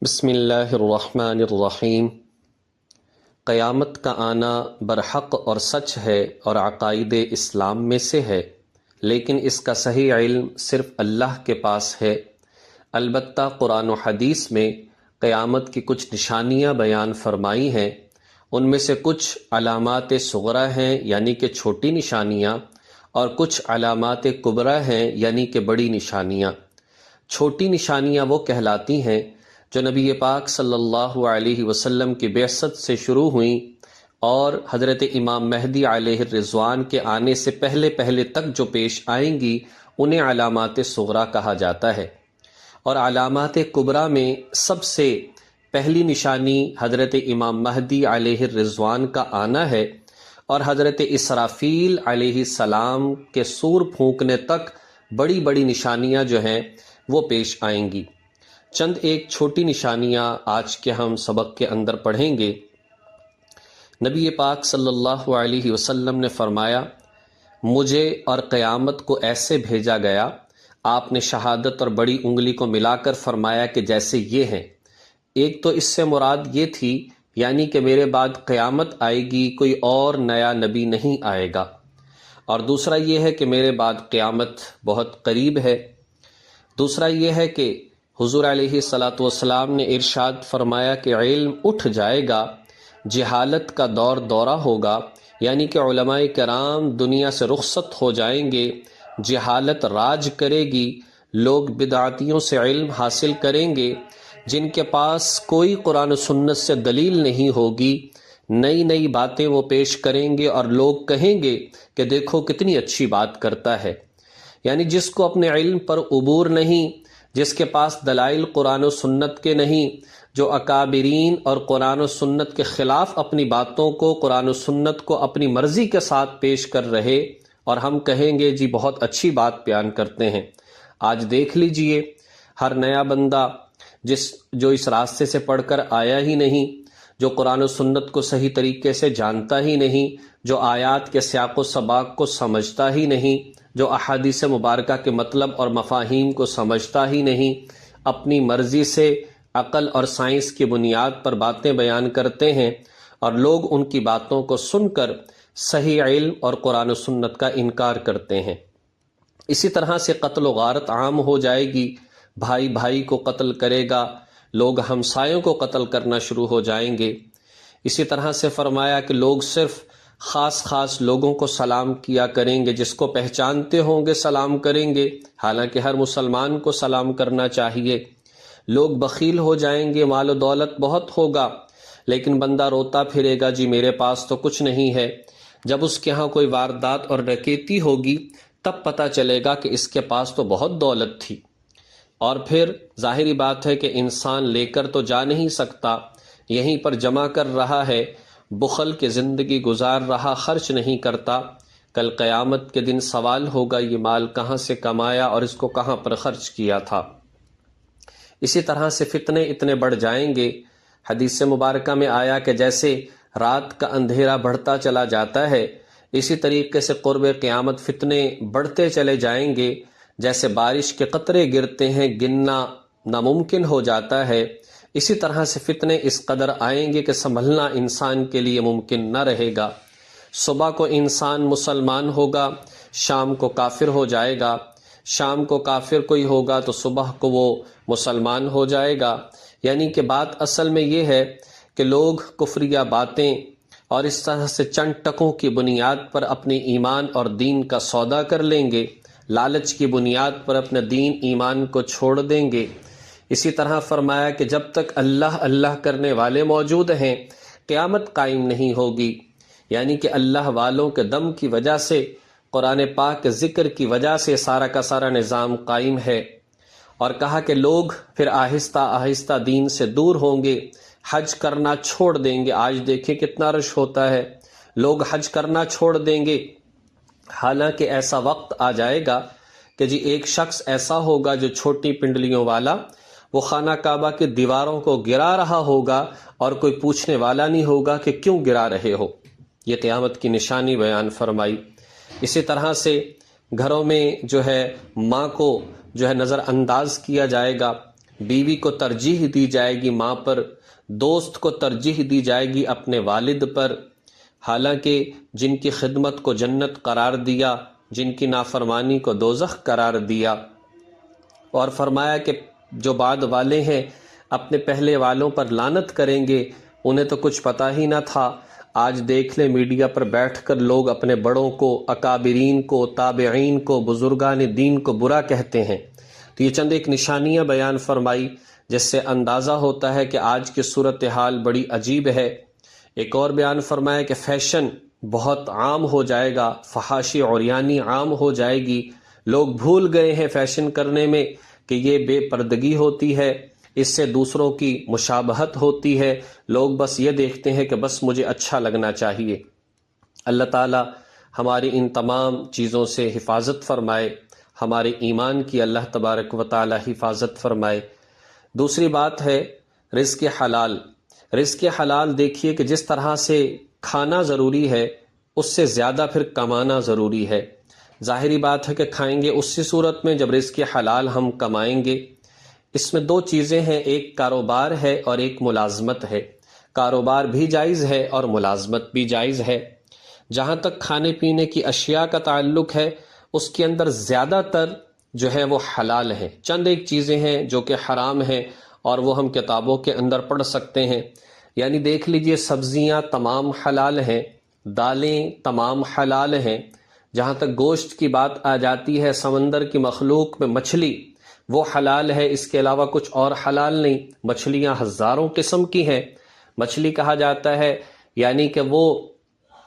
بسم اللہ الرحمن الرحیم۔ قیامت کا آنا برحق اور سچ ہے اور عقائد اسلام میں سے ہے، لیکن اس کا صحیح علم صرف اللہ کے پاس ہے۔ البتہ قرآن و حدیث میں قیامت کی کچھ نشانیاں بیان فرمائی ہیں۔ ان میں سے کچھ علامات صغریٰ ہیں یعنی کہ چھوٹی نشانیاں، اور کچھ علامات کبریٰ ہیں یعنی کہ بڑی نشانیاں۔ چھوٹی نشانیاں وہ کہلاتی ہیں جو نبی پاک صلی اللہ علیہ وسلم کی بعثت سے شروع ہوئیں اور حضرت امام مہدی علیہ الرضوان کے آنے سے پہلے تک جو پیش آئیں گی انہیں علامات صغریٰ کہا جاتا ہے۔ اور علامات کبریٰ میں سب سے پہلی نشانی حضرت امام مہدی علیہ الرضوان کا آنا ہے، اور حضرت اسرافیل علیہ السلام کے سور پھونکنے تک بڑی بڑی نشانیاں جو ہیں وہ پیش آئیں گی۔ چند ایک چھوٹی نشانیاں آج کے ہم سبق کے اندر پڑھیں گے۔ نبی پاک صلی اللہ علیہ وسلم نے فرمایا، مجھے اور قیامت کو ایسے بھیجا گیا۔ آپ نے شہادت اور بڑی انگلی کو ملا کر فرمایا کہ جیسے یہ ہیں۔ ایک تو اس سے مراد یہ تھی یعنی کہ میرے بعد قیامت آئے گی، کوئی اور نیا نبی نہیں آئے گا، اور دوسرا یہ ہے کہ میرے بعد قیامت بہت قریب ہے۔ دوسرا یہ ہے کہ حضور علیہ الصلاۃ والسلام نے ارشاد فرمایا کہ علم اٹھ جائے گا، جہالت کا دورہ ہوگا، یعنی کہ علماء کرام دنیا سے رخصت ہو جائیں گے، جہالت راج کرے گی، لوگ بدعتیوں سے علم حاصل کریں گے، جن کے پاس کوئی قرآن و سنت سے دلیل نہیں ہوگی، نئی نئی باتیں وہ پیش کریں گے اور لوگ کہیں گے کہ دیکھو کتنی اچھی بات کرتا ہے۔ یعنی جس کو اپنے علم پر عبور نہیں، جس کے پاس دلائل قرآن و سنت کے نہیں، جو اکابرین اور قرآن و سنت کے خلاف اپنی باتوں کو قرآن و سنت کو اپنی مرضی کے ساتھ پیش کر رہے، اور ہم کہیں گے جی بہت اچھی بات بیان کرتے ہیں۔ آج دیکھ لیجئے ہر نیا بندہ جو اس راستے سے پڑھ کر آیا ہی نہیں، جو قرآن و سنت کو صحیح طریقے سے جانتا ہی نہیں، جو آیات کے سیاق و سباق کو سمجھتا ہی نہیں، جو احادیث مبارکہ کے مطلب اور مفاہیم کو سمجھتا ہی نہیں، اپنی مرضی سے عقل اور سائنس کی بنیاد پر باتیں بیان کرتے ہیں، اور لوگ ان کی باتوں کو سن کر صحیح علم اور قرآن و سنت کا انکار کرتے ہیں۔ اسی طرح سے قتل و غارت عام ہو جائے گی، بھائی بھائی کو قتل کرے گا، لوگ ہمسایوں کو قتل کرنا شروع ہو جائیں گے۔ اسی طرح سے فرمایا کہ لوگ صرف خاص لوگوں کو سلام کیا کریں گے، جس کو پہچانتے ہوں گے سلام کریں گے، حالانکہ ہر مسلمان کو سلام کرنا چاہیے۔ لوگ بخیل ہو جائیں گے، مال و دولت بہت ہوگا، لیکن بندہ روتا پھرے گا جی میرے پاس تو کچھ نہیں ہے۔ جب اس کے ہاں کوئی واردات اور ڈکیتی ہوگی تب پتہ چلے گا کہ اس کے پاس تو بہت دولت تھی، اور پھر ظاہری بات ہے کہ انسان لے کر تو جا نہیں سکتا، یہیں پر جمع کر رہا ہے، بخل کی زندگی گزار رہا، خرچ نہیں کرتا۔ کل قیامت کے دن سوال ہوگا یہ مال کہاں سے کمایا اور اس کو کہاں پر خرچ کیا تھا۔ اسی طرح سے فتنے اتنے بڑھ جائیں گے، حدیث مبارکہ میں آیا کہ جیسے رات کا اندھیرا بڑھتا چلا جاتا ہے، اسی طریقے سے قرب قیامت فتنے بڑھتے چلے جائیں گے، جیسے بارش کے قطرے گرتے ہیں گننا ناممکن ہو جاتا ہے، اسی طرح سے فتنے اس قدر آئیں گے کہ سنبھلنا انسان کے لیے ممکن نہ رہے گا۔ صبح کو انسان مسلمان ہوگا، شام کو کافر ہو جائے گا، شام کو کافر کوئی ہوگا تو صبح کو وہ مسلمان ہو جائے گا۔ یعنی کہ بات اصل میں یہ ہے کہ لوگ کفریہ باتیں اور اس طرح سے چند ٹکوں کی بنیاد پر اپنے ایمان اور دین کا سودا کر لیں گے، لالچ کی بنیاد پر اپنا دین ایمان کو چھوڑ دیں گے۔ اسی طرح فرمایا کہ جب تک اللہ اللہ کرنے والے موجود ہیں قیامت قائم نہیں ہوگی، یعنی کہ اللہ والوں کے دم کی وجہ سے، قرآن پاک کے ذکر کی وجہ سے سارا کا سارا نظام قائم ہے۔ اور کہا کہ لوگ پھر آہستہ آہستہ دین سے دور ہوں گے، حج کرنا چھوڑ دیں گے۔ آج دیکھیں کتنا رش ہوتا ہے، لوگ حج کرنا چھوڑ دیں گے، حالانکہ ایسا وقت آ جائے گا کہ جی ایک شخص ایسا ہوگا جو چھوٹی پنڈلیوں والا، وہ خانہ کعبہ کی دیواروں کو گرا رہا ہوگا اور کوئی پوچھنے والا نہیں ہوگا کہ کیوں گرا رہے ہو۔ یہ قیامت کی نشانی بیان فرمائی۔ اسی طرح سے گھروں میں جو ہے ماں کو جو ہے نظر انداز کیا جائے گا، بیوی کو ترجیح دی جائے گی ماں پر، دوست کو ترجیح دی جائے گی اپنے والد پر، حالانکہ جن کی خدمت کو جنت قرار دیا، جن کی نافرمانی کو دوزخ قرار دیا۔ اور فرمایا کہ جو بعد والے ہیں اپنے پہلے والوں پر لعنت کریں گے، انہیں تو کچھ پتہ ہی نہ تھا۔ آج دیکھ لیں میڈیا پر بیٹھ کر لوگ اپنے بڑوں کو، اکابرین کو، تابعین کو، بزرگان دین کو برا کہتے ہیں۔ تو یہ چند ایک نشانیاں بیان فرمائی جس سے اندازہ ہوتا ہے کہ آج کی صورتحال بڑی عجیب ہے۔ ایک اور بیان فرمایا کہ فیشن بہت عام ہو جائے گا، فحاشی عریانی عام ہو جائے گی۔ لوگ بھول گئے ہیں فیشن کرنے میں کہ یہ بے پردگی ہوتی ہے، اس سے دوسروں کی مشابہت ہوتی ہے۔ لوگ بس یہ دیکھتے ہیں کہ بس مجھے اچھا لگنا چاہیے۔ اللہ تعالی ہماری ان تمام چیزوں سے حفاظت فرمائے، ہمارے ایمان کی اللہ تبارک و تعالی حفاظت فرمائے۔ دوسری بات ہے رزق حلال۔ رزق حلال دیکھیے کہ جس طرح سے کھانا ضروری ہے اس سے زیادہ پھر کمانا ضروری ہے۔ ظاہری بات ہے کہ کھائیں گے اسی صورت میں جب رزق حلال ہم کمائیں گے۔ اس میں دو چیزیں ہیں، ایک کاروبار ہے اور ایک ملازمت ہے۔ کاروبار بھی جائز ہے اور ملازمت بھی جائز ہے۔ جہاں تک کھانے پینے کی اشیاء کا تعلق ہے اس کے اندر زیادہ تر جو ہے وہ حلال ہیں۔ چند ایک چیزیں ہیں جو کہ حرام ہیں اور وہ ہم کتابوں کے اندر پڑھ سکتے ہیں۔ یعنی دیکھ لیجئے سبزیاں تمام حلال ہیں، دالیں تمام حلال ہیں۔ جہاں تک گوشت کی بات آ جاتی ہے، سمندر کی مخلوق میں مچھلی وہ حلال ہے، اس کے علاوہ کچھ اور حلال نہیں۔ مچھلیاں ہزاروں قسم کی ہیں۔ مچھلی کہا جاتا ہے یعنی کہ وہ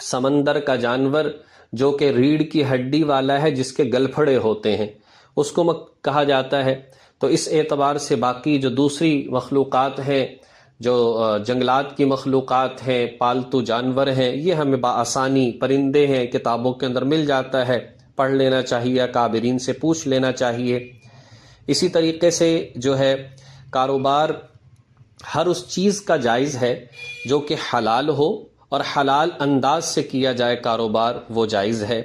سمندر کا جانور جو کہ ریڑھ کی ہڈی والا ہے، جس کے گلپھڑے ہوتے ہیں، اس کو کہا جاتا ہے۔ تو اس اعتبار سے باقی جو دوسری مخلوقات ہیں، جو جنگلات کی مخلوقات ہیں، پالتو جانور ہیں، یہ ہمیں بآسانی، پرندے ہیں، کتابوں کے اندر مل جاتا ہے، پڑھ لینا چاہیے، کابرین سے پوچھ لینا چاہیے۔ اسی طریقے سے جو ہے کاروبار ہر اس چیز کا جائز ہے جو کہ حلال ہو اور حلال انداز سے کیا جائے کاروبار، وہ جائز ہے۔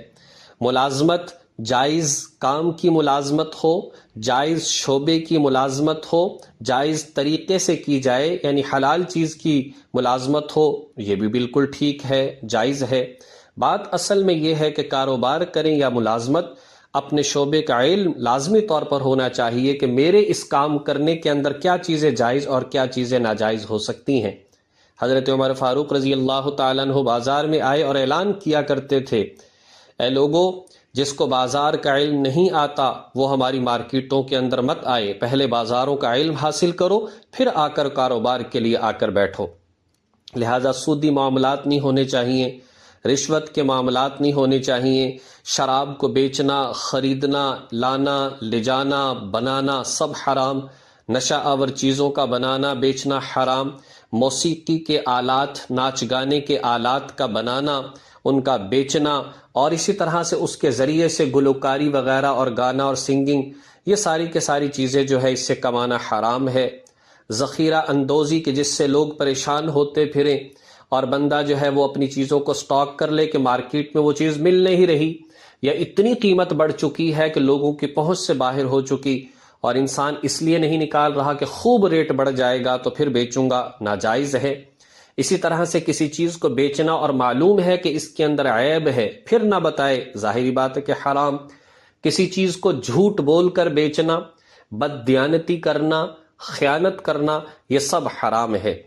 ملازمت جائز کام کی ملازمت ہو، جائز شعبے کی ملازمت ہو، جائز طریقے سے کی جائے، یعنی حلال چیز کی ملازمت ہو، یہ بھی بالکل ٹھیک ہے، جائز ہے۔ بات اصل میں یہ ہے کہ کاروبار کریں یا ملازمت، اپنے شعبے کا علم لازمی طور پر ہونا چاہیے کہ میرے اس کام کرنے کے اندر کیا چیزیں جائز اور کیا چیزیں ناجائز ہو سکتی ہیں۔ حضرت عمر فاروق رضی اللہ تعالیٰ عنہ بازار میں آئے اور اعلان کیا کرتے تھے، اے لوگو، جس کو بازار کا علم نہیں آتا وہ ہماری مارکیٹوں کے اندر مت آئے، پہلے بازاروں کا علم حاصل کرو، پھر آ کر کاروبار کے لیے آ کر بیٹھو۔ لہذا سودی معاملات نہیں ہونے چاہیے، رشوت کے معاملات نہیں ہونے چاہیے، شراب کو بیچنا، خریدنا، لانا، لے جانا، بنانا سب حرام، نشہ آور چیزوں کا بنانا بیچنا حرام، موسیقی کے آلات، ناچ گانے کے آلات کا بنانا، ان کا بیچنا، اور اسی طرح سے اس کے ذریعے سے گلوکاری وغیرہ اور گانا اور سنگنگ، یہ ساری کے ساری چیزیں جو ہے اس سے کمانا حرام ہے۔ ذخیرہ اندوزی کے جس سے لوگ پریشان ہوتے پھریں اور بندہ جو ہے وہ اپنی چیزوں کو سٹاک کر لے کہ مارکیٹ میں وہ چیز مل نہیں رہی یا اتنی قیمت بڑھ چکی ہے کہ لوگوں کی پہنچ سے باہر ہو چکی، اور انسان اس لیے نہیں نکال رہا کہ خوب ریٹ بڑھ جائے گا تو پھر بیچوں گا، ناجائز ہے۔ اسی طرح سے کسی چیز کو بیچنا اور معلوم ہے کہ اس کے اندر عیب ہے پھر نہ بتائے، ظاہری بات ہے کہ حرام۔ کسی چیز کو جھوٹ بول کر بیچنا، بددیانتی کرنا، خیانت کرنا، یہ سب حرام ہے۔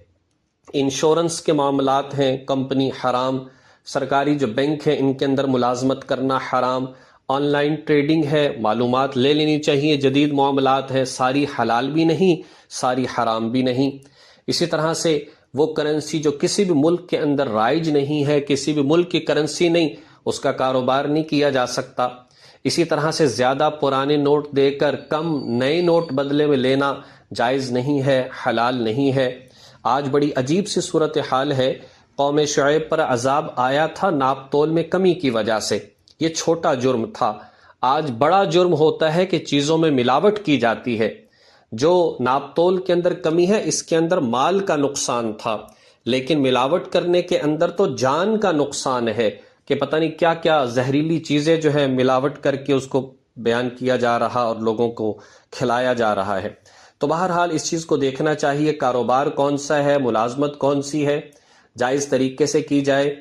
انشورنس کے معاملات ہیں، کمپنی حرام، سرکاری جو بینک ہیں ان کے اندر ملازمت کرنا حرام، آن لائن ٹریڈنگ ہے، معلومات لے لینی چاہیے، جدید معاملات ہیں، ساری حلال بھی نہیں، ساری حرام بھی نہیں۔ اسی طرح سے وہ کرنسی جو کسی بھی ملک کے اندر رائج نہیں ہے، کسی بھی ملک کی کرنسی نہیں، اس کا کاروبار نہیں کیا جا سکتا۔ اسی طرح سے زیادہ پرانے نوٹ دے کر کم نئے نوٹ بدلے میں لینا جائز نہیں ہے، حلال نہیں ہے۔ آج بڑی عجیب سی صورتحال ہے، قوم شعیب پر عذاب آیا تھا ناپ تول میں کمی کی وجہ سے، یہ چھوٹا جرم تھا۔ آج بڑا جرم ہوتا ہے کہ چیزوں میں ملاوٹ کی جاتی ہے۔ جو ناپ تول کے اندر کمی ہے اس کے اندر مال کا نقصان تھا، لیکن ملاوٹ کرنے کے اندر تو جان کا نقصان ہے کہ پتہ نہیں کیا کیا زہریلی چیزیں جو ہے ملاوٹ کر کے اس کو بیان کیا جا رہا اور لوگوں کو کھلایا جا رہا ہے۔ تو بہرحال اس چیز کو دیکھنا چاہیے، کاروبار کون سا ہے، ملازمت کون سی ہے، جائز طریقے سے کی جائے،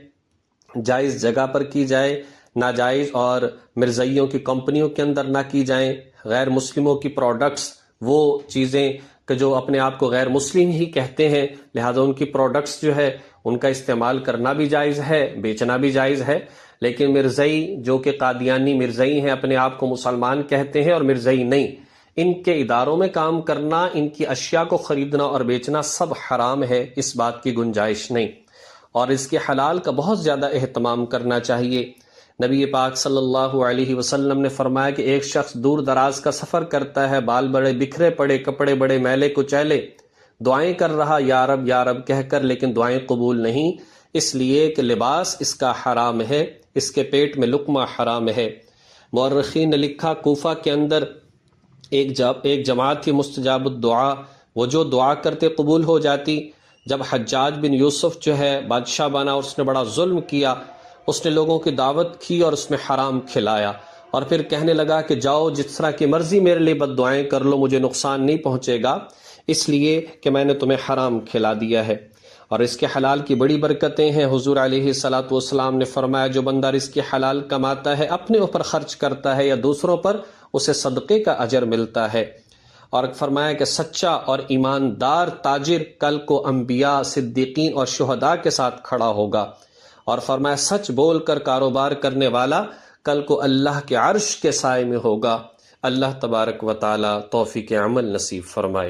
جائز جگہ پر کی جائے، ناجائز اور مرزائیوں کی کمپنیوں کے اندر نہ کی جائیں، غیر مسلموں کی پروڈکٹس، وہ چیزیں کہ جو اپنے آپ کو غیر مسلم ہی کہتے ہیں، لہذا ان کی پروڈکٹس جو ہے ان کا استعمال کرنا بھی جائز ہے، بیچنا بھی جائز ہے، لیکن مرزائی جو کہ قادیانی مرزائی ہیں، اپنے آپ کو مسلمان کہتے ہیں اور مرزائی نہیں، ان کے اداروں میں کام کرنا، ان کی اشیاء کو خریدنا اور بیچنا سب حرام ہے، اس بات کی گنجائش نہیں، اور اس کے حلال کا بہت زیادہ اہتمام کرنا چاہیے۔ نبی پاک صلی اللہ علیہ وسلم نے فرمایا کہ ایک شخص دور دراز کا سفر کرتا ہے، بال بڑے بکھرے پڑے، کپڑے بڑے میلے کچیلے، دعائیں کر رہا یا رب کہہ کر، لیکن دعائیں قبول نہیں، اس لیے کہ لباس اس کا حرام ہے، اس کے پیٹ میں لقمہ حرام ہے۔ مورخین نے لکھا کوفہ کے اندر ایک جماعت تھی مستجاب الدعا، وہ جو دعا کرتے قبول ہو جاتی۔ جب حجاج بن یوسف جو ہے بادشاہ بنا اور اس نے بڑا ظلم کیا، اس نے لوگوں کی دعوت کی اور اس میں حرام کھلایا، اور پھر کہنے لگا کہ جاؤ جس طرح کی مرضی میرے لیے بد دعائیں کر لو، مجھے نقصان نہیں پہنچے گا، اس لیے کہ میں نے تمہیں حرام کھلا دیا ہے۔ اور اس کے حلال کی بڑی برکتیں ہیں۔ حضور علیہ الصلاۃ والسلام نے فرمایا جو بندہ رزق حلال کماتا ہے، اپنے اوپر خرچ کرتا ہے یا دوسروں پر، اسے صدقے کا اجر ملتا ہے۔ اور فرمایا کہ سچا اور ایماندار تاجر کل کو انبیاء، صدیقین اور شہداء کے ساتھ کھڑا ہوگا، اور فرمایا سچ بول کر کاروبار کرنے والا کل کو اللہ کے عرش کے سائے میں ہوگا۔ اللہ تبارک و تعالی توفیق عمل نصیب فرمائے۔